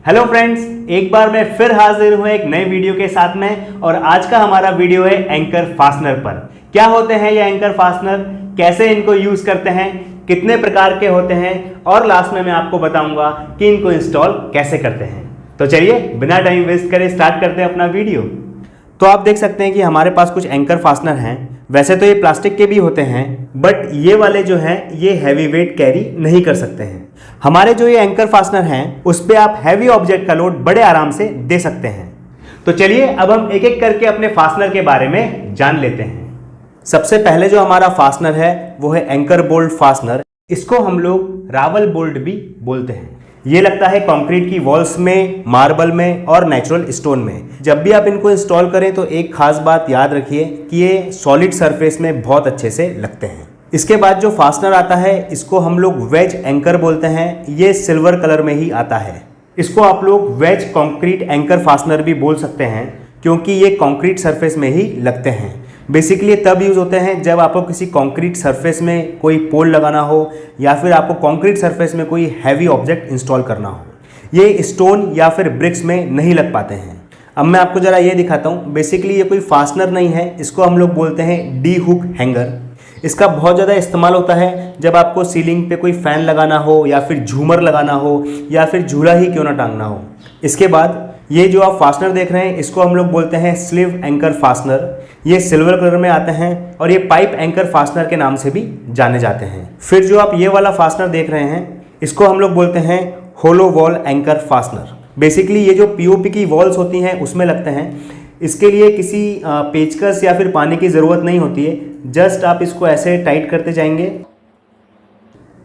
Hello friends, एक बार मैं फिर हाजिर हूं एक नए वीडियो के साथ में। और आज का हमारा वीडियो है एंकर फास्टनर पर। क्या होते हैं ये एंकर फास्टनर, कैसे इनको यूज करते हैं, कितने प्रकार के होते हैं, और लास्ट में मैं आपको बताऊंगा कि इनको इंस्टॉल कैसे करते हैं। तो चलिए बिना टाइम वेस्ट करे स्टार्ट करते हैं अपना वीडियो। तो आप देख सकते हैं कि हमारे पास कुछ एंकर फास्टनर हैं। वैसे तो ये प्लास्टिक के भी होते हैं, बट ये वाले जो हैं ये हैवी वेट कैरी नहीं कर सकते हैं। हमारे जो ये एंकर फास्टनर हैं उस पे आप हैवी ऑब्जेक्ट का लोड बड़े आराम से दे सकते हैं। तो चलिए अब हम एक एक करके अपने फास्टनर के बारे में जान लेते हैं। सबसे पहले जो हमारा फास्टनर है वो है एंकर बोल्ट फास्टनर। इसको हम लोग रावल बोल्ट भी बोलते हैं। ये लगता है कंक्रीट की वॉल्स में, मार्बल में और नेचुरल स्टोन में। जब भी आप इनको इंस्टॉल करें तो एक खास बात याद रखिए कि ये सॉलिड सरफेस में बहुत अच्छे से लगते हैं। इसके बाद जो फास्टनर आता है इसको हम लोग वेज एंकर बोलते हैं। ये सिल्वर कलर में ही आता है। इसको आप लोग वेज कंक्रीट एंकर फास्टनर भी बोल सकते हैं क्योंकि ये कंक्रीट सरफेस में ही लगते हैं। बेसिकली तब यूज़ होते हैं जब आपको किसी कंक्रीट सरफेस में कोई पोल लगाना हो या फिर आपको कंक्रीट सरफेस में कोई हैवी ऑब्जेक्ट इंस्टॉल करना हो। ये स्टोन या फिर ब्रिक्स में नहीं लग पाते हैं। अब मैं आपको ज़रा ये दिखाता हूँ। बेसिकली ये कोई फास्टनर नहीं है, इसको हम लोग बोलते हैं डी हुक हैंगर। इसका बहुत ज़्यादा इस्तेमाल होता है जब आपको सीलिंग पे कोई फ़ैन लगाना हो या फिर झूमर लगाना हो या फिर झूला ही क्यों ना टांगना हो। इसके बाद ये जो आप फास्टनर देख रहे हैं इसको हम लोग बोलते हैं स्लीव एंकर फास्टनर। ये सिल्वर कलर में आते हैं और ये पाइप एंकर फास्टनर के नाम से भी जाने जाते हैं। फिर जो आप ये वाला फास्टनर देख रहे हैं इसको हम लोग बोलते हैं होलो वॉल एंकर फास्टनर। बेसिकली ये जो पीओपी की वॉल्स होती हैं उसमें लगते हैं। इसके लिए किसी पेचकस या फिर पानी की ज़रूरत नहीं होती है। जस्ट आप इसको ऐसे टाइट करते जाएंगे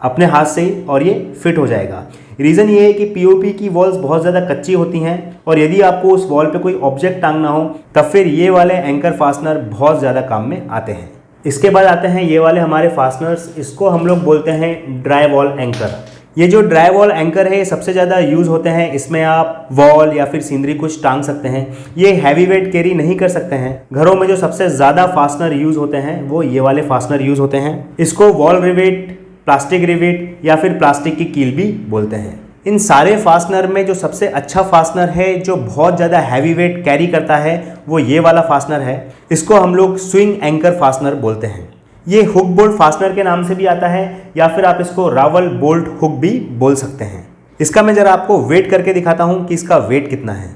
अपने हाथ से ही और ये फिट हो जाएगा। रीज़न ये है कि पीओपी की वॉल्स बहुत ज़्यादा कच्ची होती हैं और यदि आपको उस वॉल पे कोई ऑब्जेक्ट टांगना हो तब फिर ये वाले एंकर फास्टनर बहुत ज़्यादा काम में आते हैं। इसके बाद आते हैं ये वाले हमारे फास्टनर्स। इसको हम लोग बोलते हैं ड्राई वॉल एंकर। ये जो ड्राई वॉल एंकर है ये सबसे ज़्यादा यूज़ होते हैं। इसमें आप वॉल या फिर सीनरी कुछ टांग सकते हैं। ये हैवी वेट कैरी नहीं कर सकते हैं। घरों में जो सबसे ज़्यादा फास्टनर यूज़ होते हैं वो ये वाले फास्टनर यूज़ होते हैं। इसको वॉल रिवेट, प्लास्टिक रिवेट या फिर प्लास्टिक की कील भी बोलते हैं। इन सारे फास्टनर में जो सबसे अच्छा फास्टनर है जो बहुत ज़्यादा हैवी वेट कैरी करता है वो ये वाला फास्टनर है। इसको हम लोग स्विंग एंकर फास्टनर बोलते हैं। ये हुक बोल्ट फास्टनर के नाम से भी आता है या फिर आप इसको रावल बोल्ट हुक भी बोल सकते हैं। इसका मैं ज़रा आपको वेट करके दिखाता हूँ कि इसका वेट कितना है।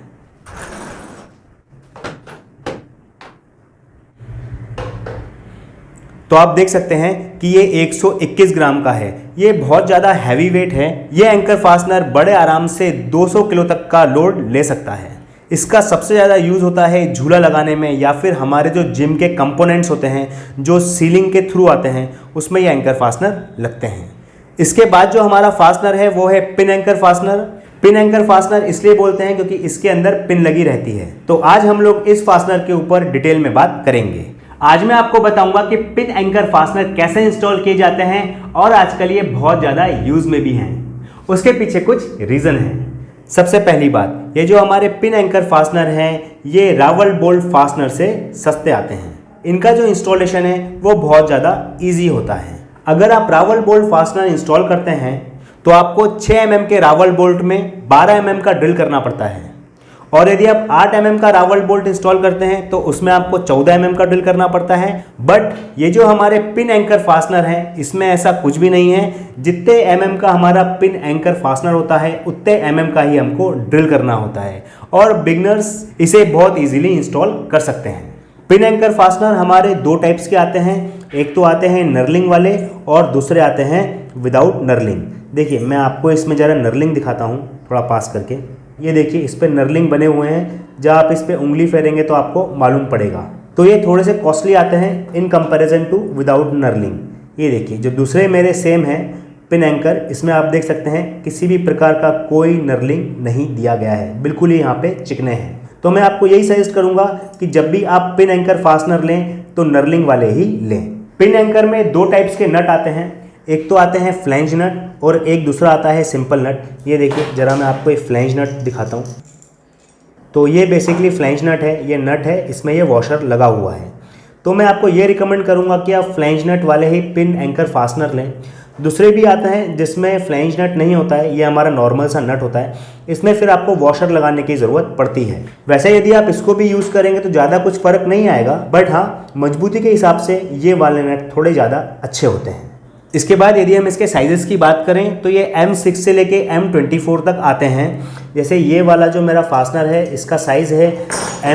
तो आप देख सकते हैं कि ये 121 ग्राम का है। ये बहुत ज़्यादा हैवी वेट है। ये एंकर फास्टनर बड़े आराम से 200 किलो तक का लोड ले सकता है। इसका सबसे ज़्यादा यूज़ होता है झूला लगाने में या फिर हमारे जो जिम के कंपोनेंट्स होते हैं जो सीलिंग के थ्रू आते हैं उसमें ये एंकर फास्टनर लगते हैं। इसके बाद जो हमारा फास्टनर है वो है pin anchor fastener. Pin anchor fastener इसलिए बोलते हैं क्योंकि इसके अंदर पिन लगी रहती है। तो आज हम लोग इस फास्टनर के ऊपर डिटेल में बात करेंगे। आज मैं आपको बताऊंगा कि पिन एंकर फास्टनर कैसे इंस्टॉल किए जाते हैं और आजकल ये बहुत ज़्यादा यूज़ में भी हैं। उसके पीछे कुछ रीज़न है। सबसे पहली बात, ये जो हमारे पिन एंकर फास्टनर हैं ये रावल बोल्ट फास्टनर से सस्ते आते हैं। इनका जो इंस्टॉलेशन है वो बहुत ज़्यादा इजी होता है। अगर आप रावल बोल्ट फास्टनर इंस्टॉल करते हैं तो आपको 6 mm के रावल बोल्ट में 12 mm का ड्रिल करना पड़ता है। और यदि आप 8 mm का रावल बोल्ट इंस्टॉल करते हैं तो उसमें आपको 14 mm का ड्रिल करना पड़ता है। बट ये जो हमारे पिन एंकर फास्टनर है इसमें ऐसा कुछ भी नहीं है। जितने mm का हमारा पिन एंकर फास्टनर होता है उतने mm का ही हमको ड्रिल करना होता है और बिगनर्स इसे बहुत इजीली इंस्टॉल कर सकते हैं। पिन एंकर फास्टनर हमारे दो टाइप्स के आते हैं। एक तो आते हैं नर्लिंग वाले और दूसरे आते हैं विदाउट नर्लिंग। देखिए मैं आपको इसमें ज़रा नर्लिंग दिखाता हूँ थोड़ा पास करके। ये देखिए इस पर नर्लिंग बने हुए हैं। जब आप इस पर उंगली फेरेंगे तो आपको मालूम पड़ेगा। तो ये थोड़े से कॉस्टली आते हैं in comparison to without knurling. ये देखिए जो दूसरे मेरे सेम है पिन एंकर, इसमें आप देख सकते हैं किसी भी प्रकार का कोई नर्लिंग नहीं दिया गया है। बिल्कुल ही यहाँ पे चिकने हैं। तो मैं आपको यही सजेस्ट करूँगा कि जब भी आप पिन एंकर फास्टनर लें तो नर्लिंग वाले ही लें। पिन एंकर में दो टाइप्स के नट आते हैं। एक तो आते हैं फ्लैंज नट और एक दूसरा आता है सिंपल नट। ये देखिए ज़रा मैं आपको एक फ्लैंज नट दिखाता हूँ। तो ये बेसिकली फ्लैंज नट है, ये नट है, इसमें ये वॉशर लगा हुआ है। तो मैं आपको ये रिकमेंड करूँगा कि आप फ्लैंज नट वाले ही पिन एंकर फास्टनर लें। दूसरे भी आते हैं जिसमें फ्लैंज नट नहीं होता है, ये हमारा नॉर्मल सा नट होता है, इसमें फिर आपको वॉशर लगाने की ज़रूरत पड़ती है। वैसे यदि आप इसको भी यूज़ करेंगे तो ज़्यादा कुछ फ़र्क नहीं आएगा, बट हाँ मजबूती के हिसाब से ये वाले नट थोड़े ज़्यादा अच्छे होते हैं। इसके बाद यदि हम इसके साइज़ेस की बात करें तो ये M6 से लेके M24 तक आते हैं। जैसे ये वाला जो मेरा फास्टनर है इसका साइज़ है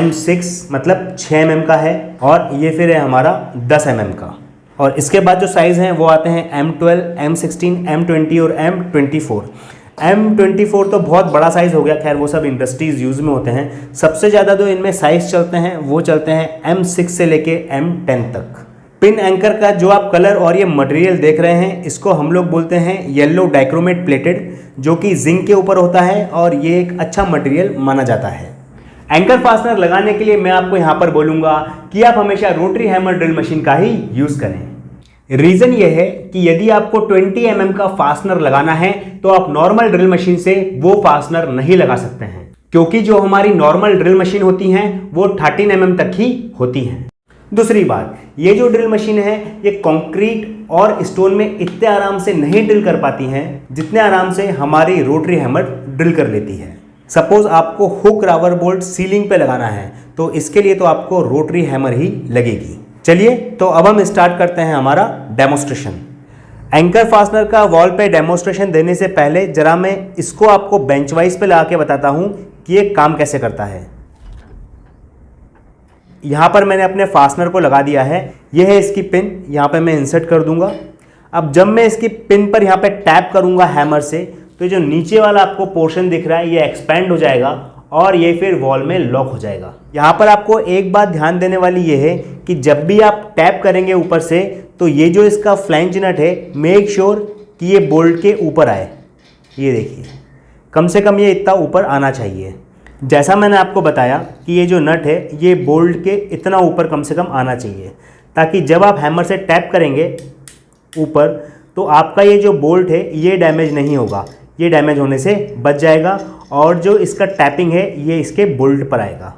M6 मतलब 6 mm का है, और ये फिर है हमारा 10 mm का। और इसके बाद जो साइज़ हैं वो आते हैं M12, M16, M20 और M24। M24 तो बहुत बड़ा साइज़ हो गया, खैर वो सब इंडस्ट्रीज़ यूज़ में होते हैं। सबसे ज़्यादा जो इनमें साइज़ चलते हैं वो चलते हैं M6 से लेके M10 तक। पिन एंकर का जो आप कलर और ये मटेरियल देख रहे हैं इसको हम लोग बोलते हैं येलो डाइक्रोमेट प्लेटेड, जो कि जिंक के ऊपर होता है और ये एक अच्छा मटेरियल माना जाता है। एंकर फास्टनर लगाने के लिए मैं आपको यहाँ पर बोलूँगा कि आप हमेशा रोटरी हैमर ड्रिल मशीन का ही यूज़ करें। रीज़न ये है कि यदि आपको 20 mm का फास्टनर लगाना है तो आप नॉर्मल ड्रिल मशीन से वो फास्टनर नहीं लगा सकते हैं, क्योंकि जो हमारी नॉर्मल ड्रिल मशीन होती हैं वो 13 mm तक ही होती हैं। दूसरी बात, ये जो ड्रिल मशीन है ये कंक्रीट और स्टोन में इतने आराम से नहीं ड्रिल कर पाती हैं जितने आराम से हमारी रोटरी हैमर ड्रिल कर लेती है। सपोज आपको हुक रावर बोल्ट सीलिंग पे लगाना है तो इसके लिए तो आपको रोटरी हैमर ही लगेगी। चलिए तो अब हम स्टार्ट करते हैं हमारा डेमोस्ट्रेशन। एंकर फास्टनर का वॉल पे डेमोस्ट्रेशन देने से पहले जरा मैं इसको आपको बेंच वाइज पे लगा के बताता हूँ कि ये काम कैसे करता है। यहाँ पर मैंने अपने फास्टनर को लगा दिया है, यह है इसकी पिन, यहाँ पे मैं इंसर्ट कर दूंगा। अब जब मैं इसकी पिन पर यहाँ पे टैप करूँगा हैमर से तो जो नीचे वाला आपको पोर्शन दिख रहा है ये एक्सपेंड हो जाएगा और ये फिर वॉल में लॉक हो जाएगा। यहाँ पर आपको एक बात ध्यान देने वाली ये है कि जब भी आप टैप करेंगे ऊपर से तो ये जो इसका फ्लैंज नट है मेक श्योर कि ये बोल्ट के ऊपर आए। ये देखिए कम से कम ये इतना ऊपर आना चाहिए। जैसा मैंने आपको बताया कि ये जो नट है ये बोल्ट के इतना ऊपर कम से कम आना चाहिए, ताकि जब आप हैमर से टैप करेंगे ऊपर तो आपका ये जो बोल्ट है ये डैमेज नहीं होगा, ये डैमेज होने से बच जाएगा और जो इसका टैपिंग है ये इसके बोल्ट पर आएगा।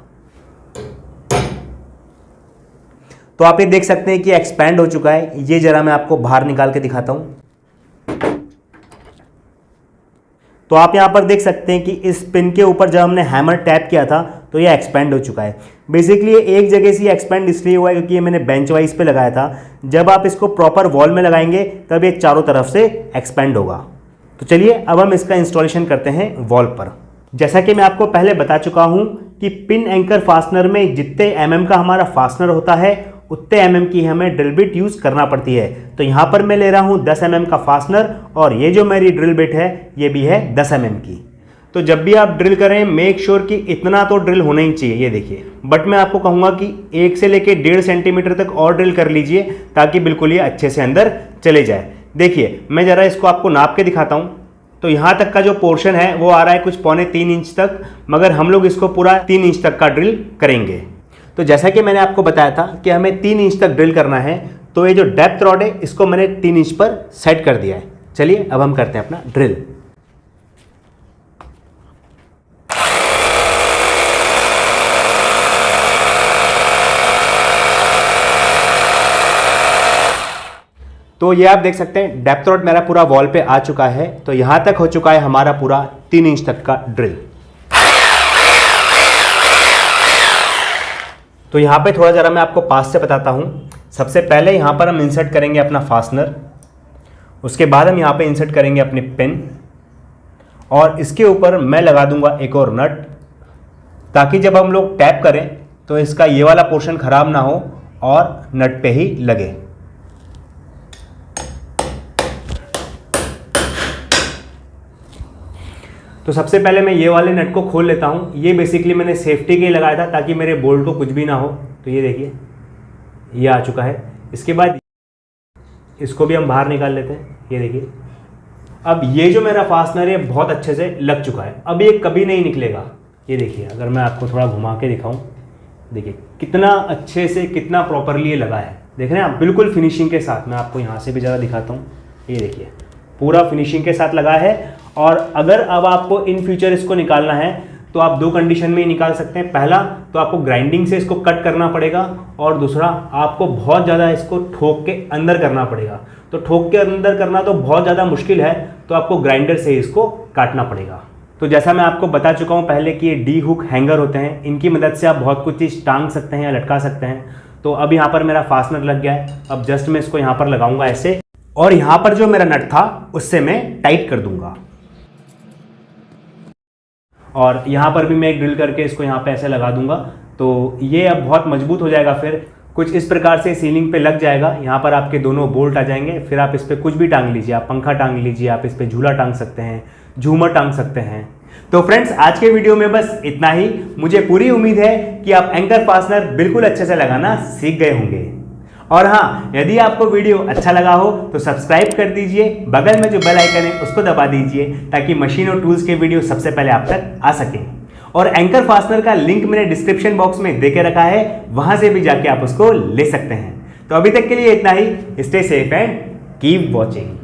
तो आप ये देख सकते हैं कि एक्सपैंड हो चुका है। ये जरा मैं आपको बाहर निकाल के दिखाता हूँ। तो आप यहाँ पर देख सकते हैं कि इस पिन के ऊपर जब हमने हैमर टैप किया था तो ये एक्सपेंड हो चुका है। बेसिकली ये एक जगह से एक्सपेंड इसलिए हुआ है क्योंकि ये मैंने बेंच वाइज पे लगाया था। जब आप इसको प्रॉपर वॉल में लगाएंगे तब ये चारों तरफ से एक्सपेंड होगा। तो चलिए अब हम इसका इंस्टॉलेशन करते हैं वॉल पर। जैसा कि मैं आपको पहले बता चुका हूँ कि पिन एंकर फास्टनर में जितने mm का हमारा फास्टनर होता है उतने mm की हमें ड्रिल बिट यूज़ करना पड़ती है। तो यहाँ पर मैं ले रहा हूँ 10 mm का फास्टनर और ये जो मेरी ड्रिल बिट है ये भी है 10 mm की। तो जब भी आप ड्रिल करें मेक श्योर कि इतना तो ड्रिल होना ही चाहिए। ये देखिए, बट मैं आपको कहूँगा कि 1 से लेके 1.5 सेंटीमीटर तक और ड्रिल कर लीजिए ताकि बिल्कुल ये अच्छे से अंदर चले जाए। देखिए मैं ज़रा इसको आपको नाप के दिखाता हूँ। तो यहाँ तक का जो पोर्शन है वो आ रहा है कुछ 3.25 इंच तक, मगर हम लोग इसको पूरा 3 इंच तक का ड्रिल करेंगे। तो जैसा कि मैंने आपको बताया था कि हमें 3 इंच तक ड्रिल करना है, तो ये जो डेप्थ रॉड है इसको मैंने 3 इंच पर सेट कर दिया है। चलिए अब हम करते हैं अपना ड्रिल। तो ये आप देख सकते हैं डेप्थ रॉड मेरा पूरा वॉल पे आ चुका है। तो यहाँ तक हो चुका है हमारा पूरा 3 इंच तक का ड्रिल। तो यहाँ पे थोड़ा ज़रा मैं आपको पास से बताता हूँ। सबसे पहले यहाँ पर हम इंसर्ट करेंगे अपना फास्टनर, उसके बाद हम यहाँ पे इंसर्ट करेंगे अपनी पिन और इसके ऊपर मैं लगा दूंगा एक और नट, ताकि जब हम लोग टैप करें तो इसका ये वाला पोर्शन ख़राब ना हो और नट पे ही लगे। तो सबसे पहले मैं ये वाले नट को खोल लेता हूँ। ये बेसिकली मैंने सेफ्टी के लिए लगाया था ताकि मेरे बोल्ट को कुछ भी ना हो। तो ये देखिए ये आ चुका है। इसके बाद इसको भी हम बाहर निकाल लेते हैं। ये देखिए अब ये जो मेरा फास्टनर है बहुत अच्छे से लग चुका है, अब ये कभी नहीं निकलेगा। ये देखिए अगर मैं आपको थोड़ा घुमा के दिखाऊँ, देखिए कितना अच्छे से कितना प्रॉपरली ये लगा है। देख रहे हैं आप, बिल्कुल फिनिशिंग के साथ। मैं आपको यहाँ से भी ज़रा दिखाता हूँ। ये देखिए पूरा फिनिशिंग के साथ लगा है। और अगर अब आपको इन फ्यूचर इसको निकालना है तो आप दो कंडीशन में ही निकाल सकते हैं। पहला तो आपको ग्राइंडिंग से इसको कट करना पड़ेगा, और दूसरा आपको बहुत ज़्यादा इसको ठोक के अंदर करना पड़ेगा। तो ठोक के अंदर करना तो बहुत ज़्यादा मुश्किल है, तो आपको ग्राइंडर से इसको काटना पड़ेगा। तो जैसा मैं आपको बता चुका हूँ पहले कि ये डी हुक हैंगर होते हैं, इनकी मदद से आप बहुत कुछ चीज़ टांग सकते हैं या लटका सकते हैं। तो अब यहाँ पर मेरा फास्टनर लग गया है। अब जस्ट मैं इसको यहाँ पर लगाऊंगा ऐसे, और यहाँ पर जो मेरा नट था उससे मैं टाइट कर दूंगा, और यहाँ पर भी मैं एक ड्रिल करके इसको यहाँ पे ऐसे लगा दूंगा। तो ये अब बहुत मजबूत हो जाएगा। फिर कुछ इस प्रकार से सीलिंग पे लग जाएगा। यहाँ पर आपके दोनों बोल्ट आ जाएंगे। फिर आप इस पर कुछ भी टांग लीजिए, आप पंखा टांग लीजिए, आप इस पर झूला टांग सकते हैं, झूमर टांग सकते हैं। तो फ्रेंड्स, आज के वीडियो में बस इतना ही। मुझे पूरी उम्मीद है कि आप एंकर फास्टनर बिल्कुल अच्छे से लगाना सीख गए होंगे। और हाँ, यदि आपको वीडियो अच्छा लगा हो तो सब्सक्राइब कर दीजिए, बगल में जो बेल आइकन है उसको दबा दीजिए, ताकि मशीन और टूल्स के वीडियो सबसे पहले आप तक आ सके। और एंकर फास्टनर का लिंक मैंने डिस्क्रिप्शन बॉक्स में दे के रखा है, वहां से भी जाके आप उसको ले सकते हैं। तो अभी तक के लिए इतना ही। Stay safe and keep watching.